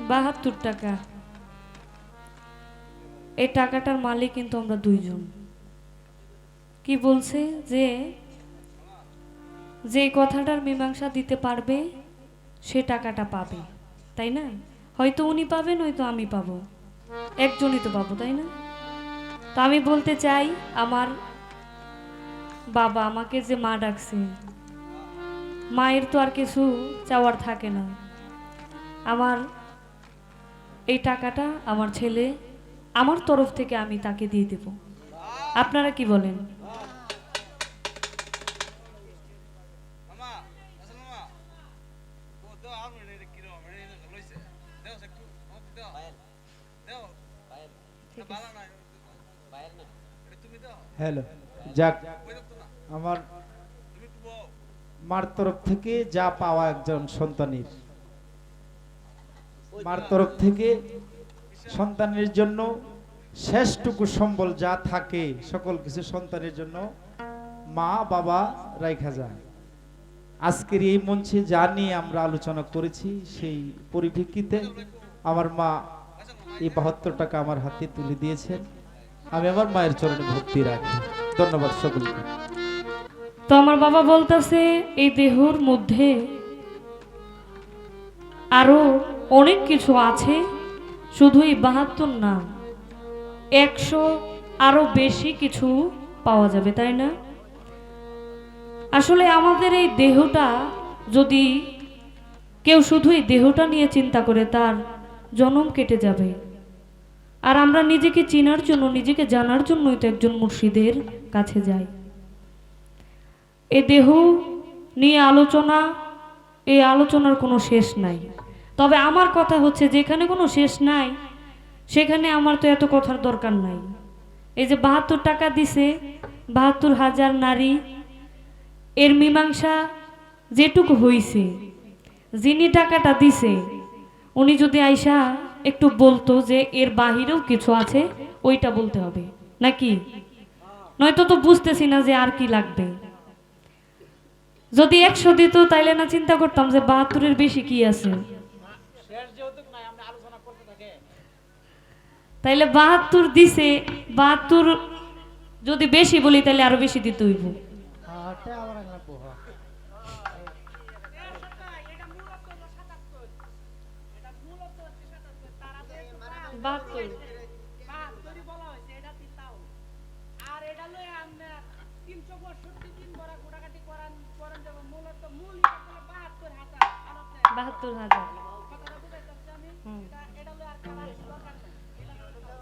৭২ টাকা। এই টাকাটার মালিক কিন্তু আমরা দুইজন। কি বলছে যে যে কথাটার মীমাংসা দিতে পারবে সে টাকাটা পাবে, তাই না? হয়তো উনি পাবেন, হয়তো আমি পাবো, একজনই তো পাবো, তাই না? তো আমি বলতে চাই, আমার বাবা আমাকে যে মা ডাকছে, মায়ের তো আর কিছু চাওয়ার থাকে না। আমার এই টাকাটা আমার ছেলে আমার তরফ থেকে আমি তাকে দিয়ে দেব। আপনারা কি বলেন? হ্যালো, যাক, আমার মার তরফ থেকে যা পাওয়া একজন সন্তানের, মার তরফ থেকে সন্তানের জন্য শেষটুকু সম্বল যা থাকে সকল কিছু সন্তানের জন্য মা বাবা রাইখা যায়। আজকের এই মঞ্চে যা নিয়ে আমরা আলোচনা করেছি সেই পরিপ্রেক্ষিতে আমার মা এই ৭২ টাকা আমার হাতে তুলে দিয়েছেন। আমি আমার মায়ের চরণে ভক্তি রাখি। ধন্যবাদ সকলকে। তো আমার বাবা বলতেছে এই দেহর মধ্যে আরো অনেক কিছু আছে, শুধু এই ৭২ না, ১০০ আরো বেশি কিছু পাওয়া যাবে, তাই না? আসলে আমাদের এই দেহটা যদি কেউ শুধু এই দেহটা নিয়ে চিন্তা করে, তার জন্ম কেটে যাবে। আর আমরা নিজেকে চেনার জন্য, নিজেকে জানার জন্যই তো একজন মুর্শিদের কাছে যাই। এই দেহ নিয়ে আলোচনা, এই আলোচনার কোনো শেষ নাই। তবে আমার কথা হচ্ছে, যেখানে কোনো শেষ নাই সেখানে আমার তো এত কথার দরকার নাই। এই যে ৭২ টাকা দিছে, ৭২,০০০ নারী, এর মীমাংসা যেটুকু হইছে, যিনি টাকাটা দিছে উনি যদি আইসা একটু বলতো যে এর বাহিরেও কিছু আছে, ওইটা বলতে হবে নাকি? নয়তো তো বুঝতেছি না যে আর কি লাগবে। যদি ১০০ দিত তাইলে না চিন্তা করতাম যে ৭২-এর বেশি কি আছে। তাইলে ৭২ দিছে, ৭২ যদি বেশি বলি তাহলে আরো বেশি দিতে হইব।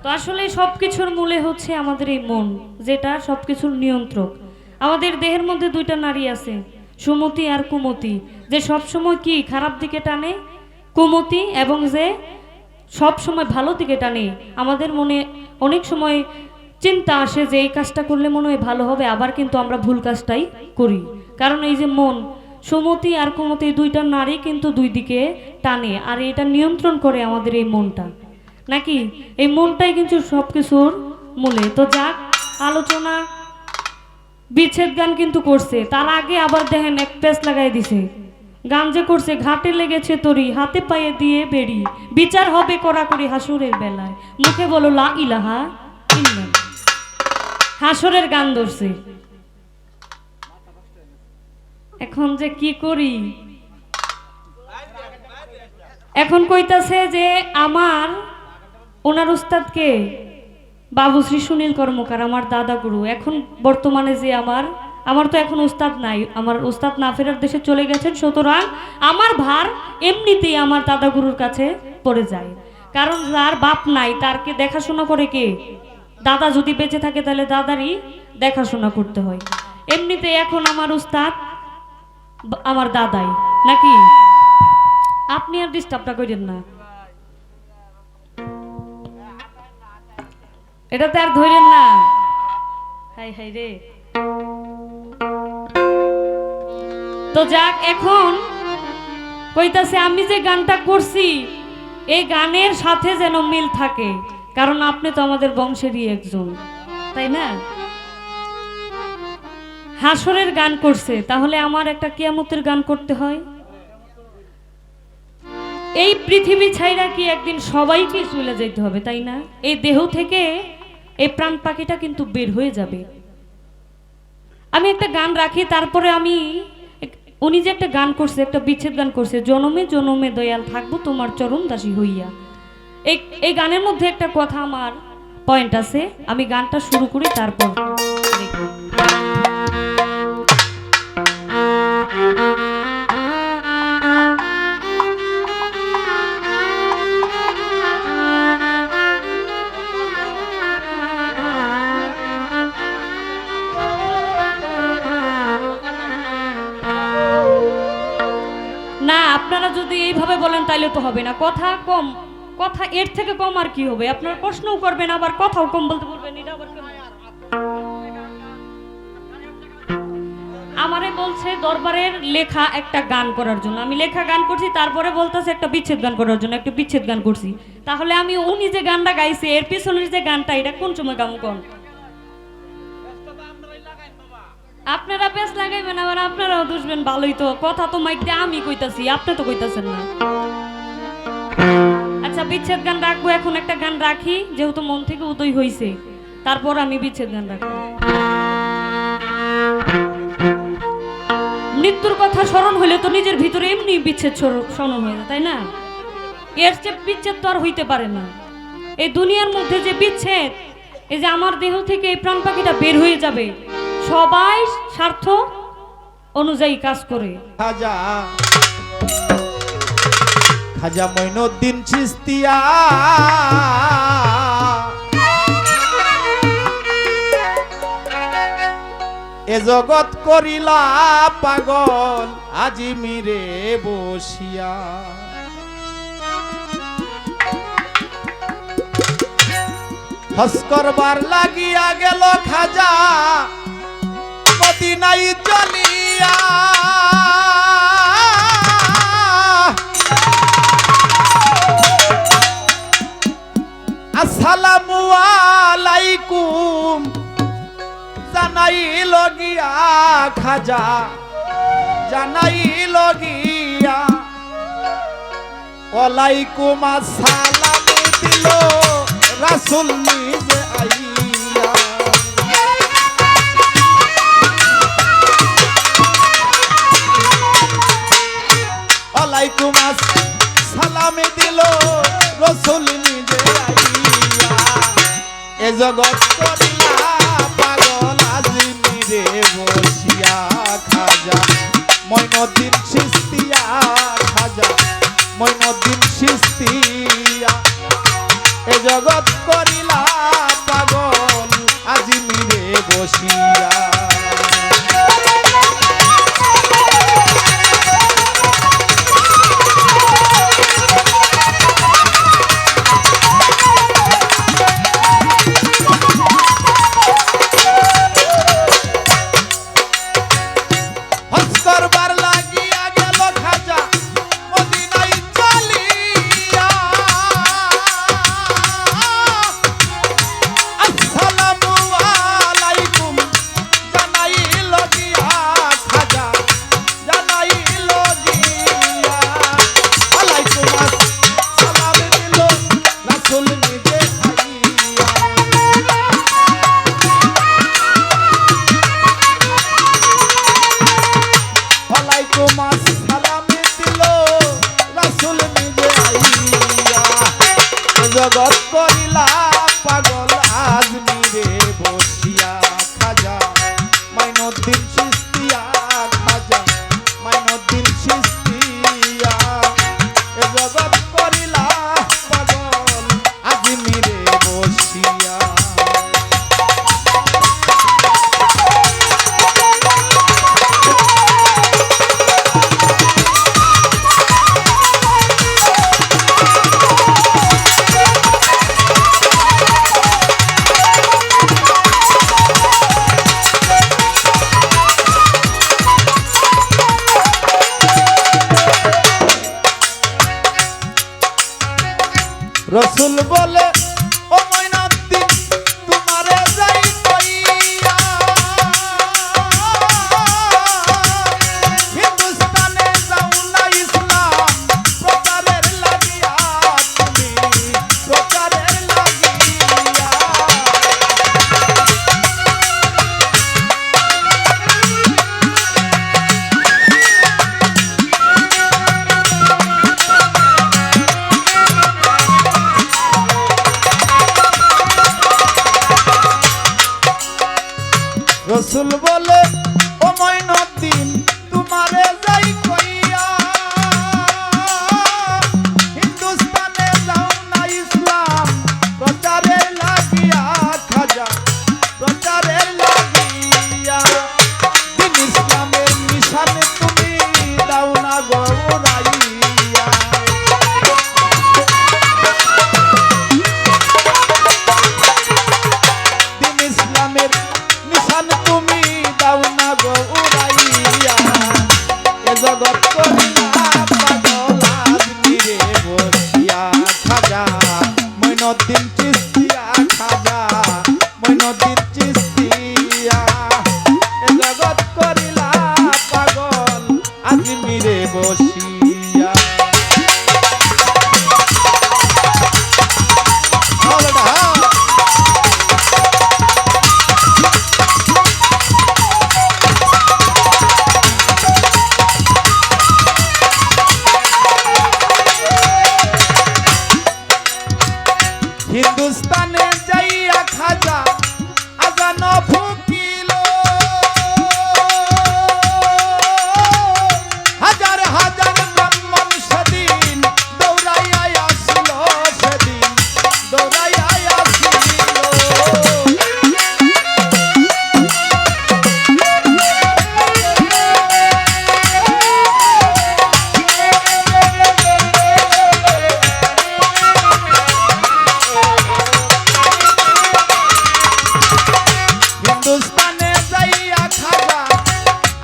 তো আসলে সবকিছুর মূলে হচ্ছে আমাদের এই মন, যেটা সবকিছুর নিয়ন্ত্রক। আমাদের দেহের মধ্যে দুইটা নারী আছে, সুমতি আর কুমতি, যে সবসময় কি খারাপ দিকে টানে কুমতি, এবং যে সব সময় ভালো দিকে টানে। আমাদের মনে অনেক সময় চিন্তা আসে যে এই কাজটা করলে মনে হয় ভালো হবে, আবার কিন্তু আমরা ভুল কাজটাই করি। কারণ এই যে মন, সুমতি আর কুমতি দুইটা নারী কিন্তু দুই দিকে টানে, আর এটা নিয়ন্ত্রণ করে আমাদের এই মনটা, নাকি? এই মনটাই কিন্তু সবকিছুর মূলে। তো যাক, আলোচনা বিচ্ছেদ গান কিন্তু করছে, তার আগে আবার দেখেন এক পেস লাগাই দিছে। গান যে করছে, ঘাটে লেগেছে তরি, হাতে পায়ে দিয়ে বেড়ি, বিচার হবে কড়াকড়ি হাসুরের বেলায়, মুখে বলো লা ইলাহা ইল্লাল্লাহ। হাসরের গান ধরছে। এখন যে কি করি, এখন কইতাছে যে আমার ওনার উস্তাদকে বাবুশ্রী সুনীল কর্মকার, আমার দাদা গুরু। এখন বর্তমানে যে আমার তো এখন উস্তাদ নাই, আমার উস্তাদ না ফেরার দেশে চলে গেছেন, সুতরাং আমার ভার এমনিতেই আমার দাদা গুরুর কাছে পড়ে যায়। কারণ যার বাপ নাই তারকে দেখাশোনা করে কে? দাদা যদি বেঁচে থাকে তাহলে দাদারই দেখাশোনা করতে হয়। এমনিতে এখন আমার উস্তাদ আমার দাদাই, নাকি? আপনি আর ডিস্টার্বটা করেন না, এটাতে আর ধরেন না। হাই হাই রে। তো যাক, এখন কইতাছে আমি যে গানটা করছি এই গানের সাথে যেন মিল থাকে, কারণ আপনি তো আমাদের বংশেরই একজন, তাই না? হাসরের গান করছে, তাহলে আমার একটা কিয়ামতের গান করতে হয়। এই পৃথিবী ছাইরা কি একদিন সবাইকে চলে যেতে হবে, তাই না? এই দেহ থেকে এই প্রাণ পাখিটা কিন্তু বের হয়ে যাবে। আমি একটা গান রাখি, তারপরে আমি উনি যে একটা গান করছে, একটা বিচ্ছেদ গান করছে, জনমে জনমে দয়াল থাকবো তোমার চরণ দাসী হইয়া। এই গানের মধ্যে একটা কথা আমার পয়েন্ট আছে, আমি গানটা শুরু করি তারপর দেখি। না, আপনারা যদি এইভাবে বলেন তাইলে তো হবে না। কথা কম, কথা এর থেকে কম আর কি হবে? আপনারা প্রশ্নও করবেন আবার কথাও কম বলতে বলবেন, এটা আবার কেমন? আমারে বলছে দরবারের লেখা একটা গান করার জন্য, আমি লেখা গান করছি, তারপরে বলতেছে একটা বিচ্ছেদ গান করার জন্য, একটা বিচ্ছেদ গান করছি। তাহলে আমি উনি যে গানটা গাইছে এর পিছনের যে গানটা, এটা কোন সময় গান কোন? আপনারা পেছ লাগাইবেন আবার আপনারাও দুষবেন, ভালোই তো। কথা তো মাইক দিয়ে আমি কইতাছি, আপনি তো কইতাছেন না। আচ্ছা, বিচ্ছেদ গান রাখবো এখন, একটা গান রাখি যেহেতু মন থেকে উদয় হইছে, তারপর আমি বিচ্ছেদ গান রাখবো। মৃত্যুর কথা স্মরণ হইলে তো নিজের ভিতরে এমনি বিচ্ছেদ স্মরণ হয়ে যায়, তাই না? এর চেয়ে বিচ্ছেদ তো আর হইতে পারে না। এই দুনিয়ার মধ্যে যে বিচ্ছেদ, এই যে আমার দেহ থেকে এই প্রাণ পাখিটা বের হয়ে যাবে, সবাই স্বার্থ অনুযায়ী কাজ করে। খাজা খাজা মঈনুদ্দিন চিশতিয়া এ জগৎ করিলা পাগল আজিমিরে বসিয়া। হজ করবার লাগিয়া গেল খাজা মদিনায় চলিয়া। আসসালামু আলাইকুম জানাইল গিয়া খাজা, জানাইল গিয়া। ওয়ালাইকুম আসসালাম দিল রাসূল নিজে আইয়া। ওয়ালাইকুম আসসালাম দিল রাসূল নিজে আইয়া। এ জগৎ করিলা পাগল আজিমিরে বসিয়া। খাজা মঈনুদ্দিন চিশতিয়া, খাজা মঈনুদ্দিন চিশতিয়া এ জগৎ করিলা পাগল আজিমিরে বসিয়া। জগৎ করিলা পাগল আজমিরে বসিয়া। খাজা মঈনুদ্দিন চিশতিয়া, খাজা মঈনুদ্দিন চিশতিয়া এ জগৎ করিলা পাগল আজমিরে বসিয়া। রসুল বলে ও মঈনুদ্দিন তোমারে যাই কইয়া। হিন্দুস্তানে যাও না ইসলাম প্রচারের রসুল বলে ও মঈনুদ্দিন তোমারে যাই কইয়া হিন্দুস্তানে যাও না ইসলাম প্রচারের লাগিয়া খাজা প্রচারের লাগিয়া দিন ইসলামের নিশানে তুমি দাও না গৌরাইয়া দিন ইসলামের নিশান তুমি দাও না গৌরাইয়া এ জগৎ করিলা পাগল আজমিরে বসিয়া খাজা মঈনুদ্দিন চিশতিয়া খাজা মঈনুদ্দিন চিশতিয়া এ জগৎ করিলা পাগল আজমিরে বসিয়া হিন্দুস্তানে যাইয়া খাজা আজান ফুকিল হাজার হাজার ব্রাহ্মণ সেদিন দৌড়াইয়া আসিল সেদিন দৌড়াইয়া আসিল হিন্দুস্তানে যাইয়া খাজা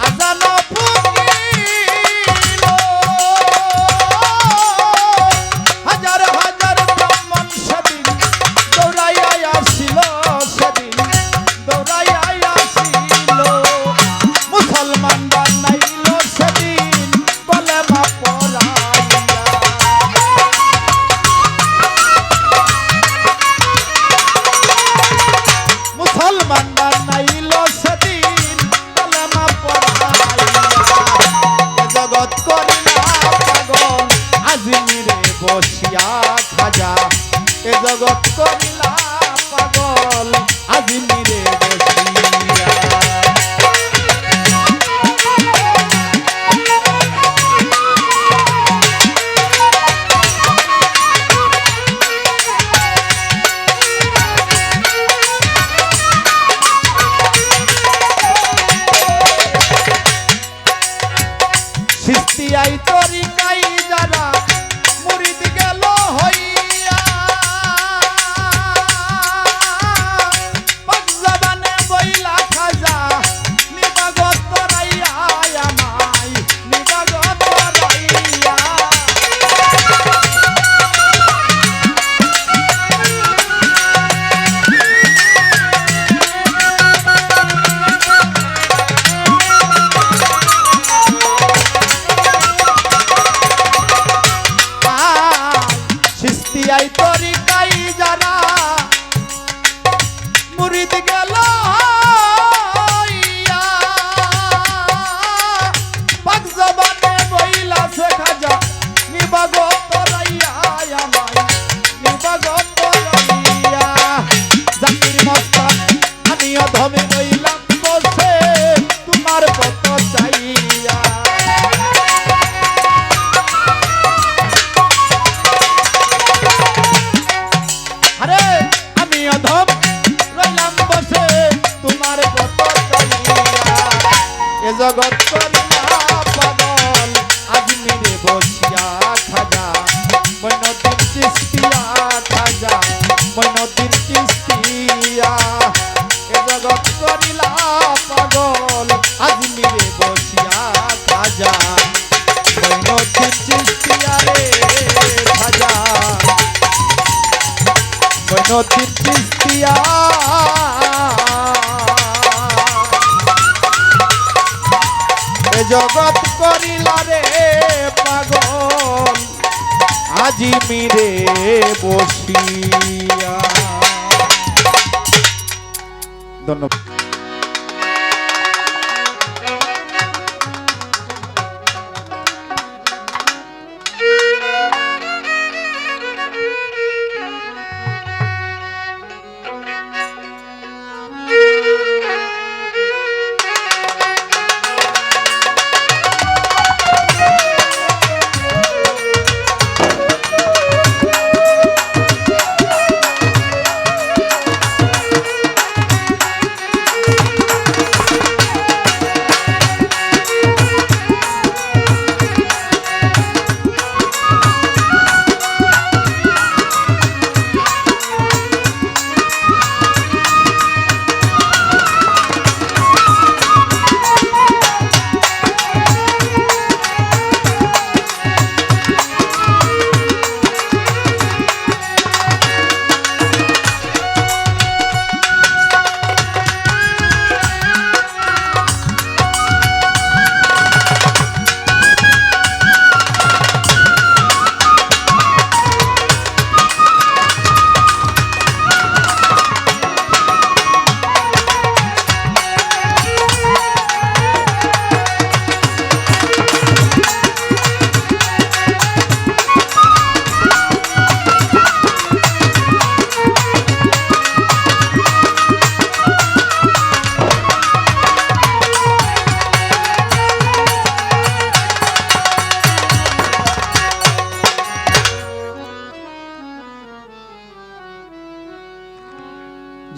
আজান ফুকিল হাজার হাজার ব্রাহ্মণ সেদিন দৌড়াইয়া আসিল সেদিন দৌড়াইয়া আসিল মুসলমান বানাইল সেদিন কলেমা পড়াইয়া মুসলমান বানাইল সেদিন কলেমা পড়াইয়া এ জগৎ করিলা পাগল আজমিরে বসিয়া খাজা এ জগৎ করিলা পাগল আজমিরে বসিয়া সিস্তিয়াই তরিকাই যারা মুরিদ গেল হইয়া পাকজাবানে বইলা খাজা নিবাগত রাইয়া আমায় নিবাগত রাইয়া সিস্তিয়াই তরিকাই যারা মুরিদ গেল হইয়া পাকজাবানে বইলা সে খাজা নিবাগত রাইয়া আমায় নিবাগত রাইয়া জাকির মস্তান আমিও ধমে রইলাম বসে তোমার পথ চাইয়া আরে আমি অধম রইলাম বসে তোমার কত চাইয়া এ জগৎ করিলা পাগল আজমিরে বসিয়া খাজা মঈনুদ্দিন চিশতিয়া খাজা মঈনুদ্দিন চিশতিয়া এ জগৎ করিলা পাগল আজমিরে বসিয়া খাজা মঈনুদ্দিন চিশতিয়া রে খাজা মঈনুদ্দিন চিশতিয়া এ জগৎ করিলা রে পাগল আজমিরে বসিয়া। ধন্যবাদ।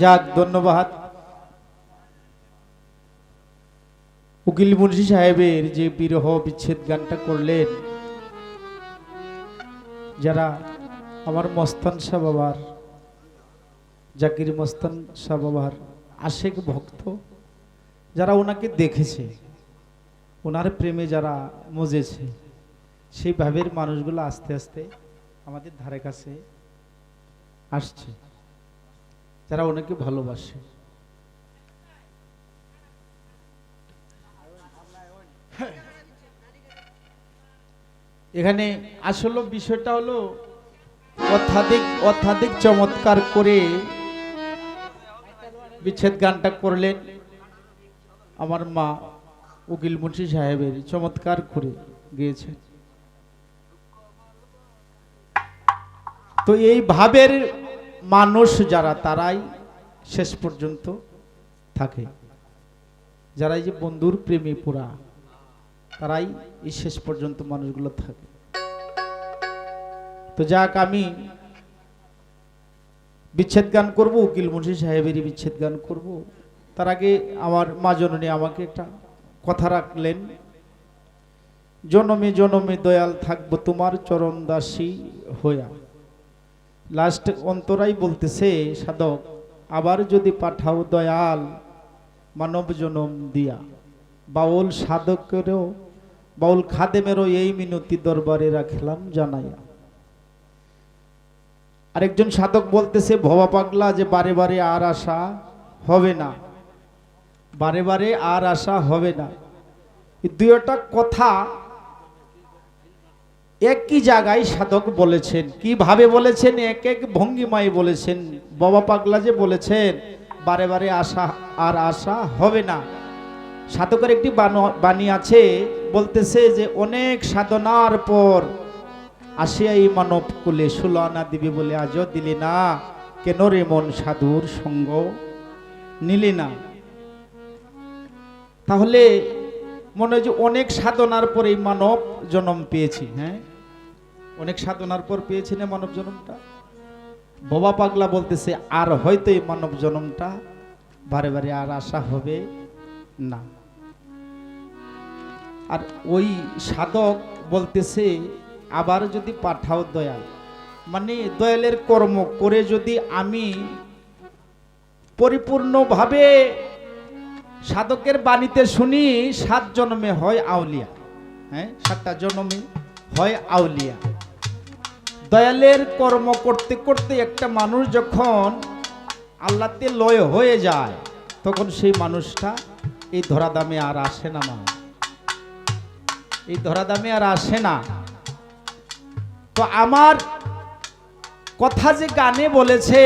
যাক, ধন্যবাদ। উকিল মুন্সি সাহেবের যে বিরহ বিচ্ছেদ গানটা করলেন, যারা আমার মস্তান শাহ বাবার, জাকির মস্তান শাহ বাবার আশেক ভক্ত, যারা ওনাকে দেখেছে, ওনার প্রেমে যারা মজেছে, সেই ভাবের মানুষগুলো আস্তে আস্তে আমাদের ধারে কাছে আসছে, যারা ওনাকে ভালোবাসে। এখানে আসলে বিষয়টা হলো অত্যাধিক চমৎকার করে বিচ্ছেদ গানটা করলেন আমার মা উকিল মুন্সি সাহেবের, চমৎকার করে গিয়েছেন। তো এই ভাবের মানুষ যারা, তারাই শেষ পর্যন্ত থাকে, যারা এই যে বন্ধুর প্রেমে পুরা, তারাই এই শেষ পর্যন্ত মানুষগুলো থাকে। তো যাক, আমি বিচ্ছেদ গান করব, উকিল মুন্সি সাহেবেরই বিচ্ছেদ গান করব। তার আগে আমার মা জননী আমাকে একটা কথা রাখলেন, জনমে জনমে দয়াল থাকবো তোমার চরণ দাসী হইয়া। লাস্ট অন্তরাই বলতেছে, সাধক আবার যদি পাঠাও দয়াল মানব জনম দিয়া। বাউল সাধকেরও, বাউল খাদেমেরও এই মিনতি দরবারে রাখলাম জানাইয়া। আরেকজন সাধক বলতেছে, ভবা পাগলা যে বারে বারে আর আশা হবে না, বারে বারে আর আশা হবে না। এই দুইটা কথা একই জায়গায় সাধক বলেছেন। কিভাবে বলেছেন? এক এক ভঙ্গিমায় বলেছেন। বাবা পাগলা যে বলেছেন বারে বারে আশা আর আশা হবে না, সাধকের একটি বাণী আছে, বলতেছে যে অনেক সাধনার পর আসিয়া এই মানব কুলে 16 আনা দিবি বলে আজও দিলি না, কেন রে মন সাধুর সঙ্গ নিলি না। তাহলে মনে হয় যে অনেক সাধনার পর এই মানব জন্ম পেয়েছি। হ্যাঁ, অনেক সাধনার পর পেয়েছি না মানব জন্মটা। বাবা পাগলা বলতেছে আর হয়তো এই মানব জন্মটা বারে বারে আর আশা হবে না। আর ওই সাধক বলতেছে আবার যদি পাঠাও দয়াল, মানে দয়ালের কর্ম করে যদি আমি পরিপূর্ণভাবে সাধকের বাণীতে শুনি 7 জন্মে হয় আউলিয়া। হ্যাঁ, 7টা জন্মে হয় আউলিয়া। দয়ালের কর্ম করতে করতে একটা মানুষ যখন আল্লাহতে লয় হয়ে যায়, তখন সেই মানুষটা এই ধরাধামে আর আসে না। মা, এই ধরাধামে আর আসে না। তো আমার কথা যে গানে বলেছে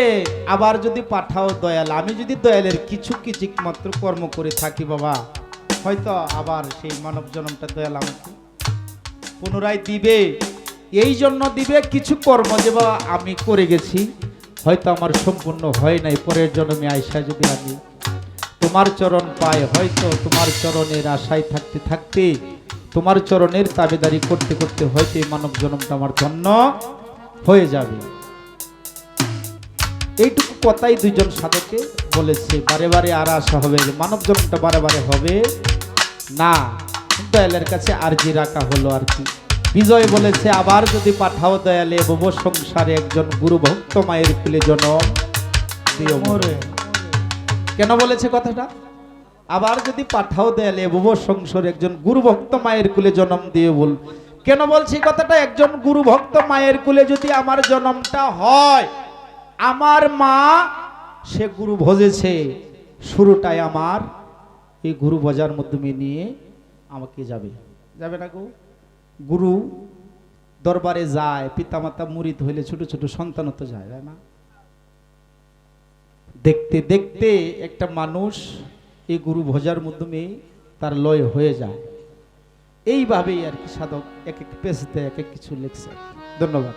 আবার যদি পাঠাও দয়াল, আমি যদি দয়ালের কিছু মাত্র কর্ম করে থাকি বাবা, হয়তো আবার সেই মানব জন্মটা দয়াল আমাকে পুনরায় দিবে। এই জন্য দিবে কিছু কর্ম যে বাবা আমি করে গেছি, হয়তো আমার সম্পূর্ণ হয় নাই। পরের জন্মে আয়সা যদি আমি তোমার চরণ পাই, হয়তো তোমার চরণের আশায় থাকতে থাকতে, তোমার চরণের তাবেদারি করতে করতে হয়তো এই মানব জন্মটা আমার ধন্য হয়ে যাবে। এইটুকু কথাই দুইজন সাধকে বলেছে। বারে বারে আর আশা হবে, মানব জন্মটা বারে বারে হবে না। দয়ালের কাছে আরজি রাখা হলো আর কি। বিজয় বলেছে আবার যদি পাঠাও দয়ালে ভব সংসারে একজন গুরু ভক্ত মায়ের কুলে জনম দিও মোরে। কেন বলেছে কথাটা? আবার যদি পাঠাও দয়ালে ভব সংসারে একজন গুরু ভক্ত মায়ের কুলে জন্ম দিও বল। কেন বলছি কথাটা? একজন গুরু ভক্ত মায়ের কুলে যদি আমার জন্মটা হয়, আমার মা সে গুরু ভজেছে, শুরুটাই আমার এই গুরু ভজার মাধ্যমে নিয়ে আমাকে যাবে না গো। গুরু দরবারে যায়, পিতামাতা মুরিদ হইলে ছোট ছোট সন্তান তো যায়, তাই না? দেখতে দেখতে একটা মানুষ এই গুরু ভজার মাধ্যমে তার লয় হয়ে যায়। এইভাবেই আর কি সাধক এক এক পেজতে এক এক কিছু লিখছে। ধন্যবাদ।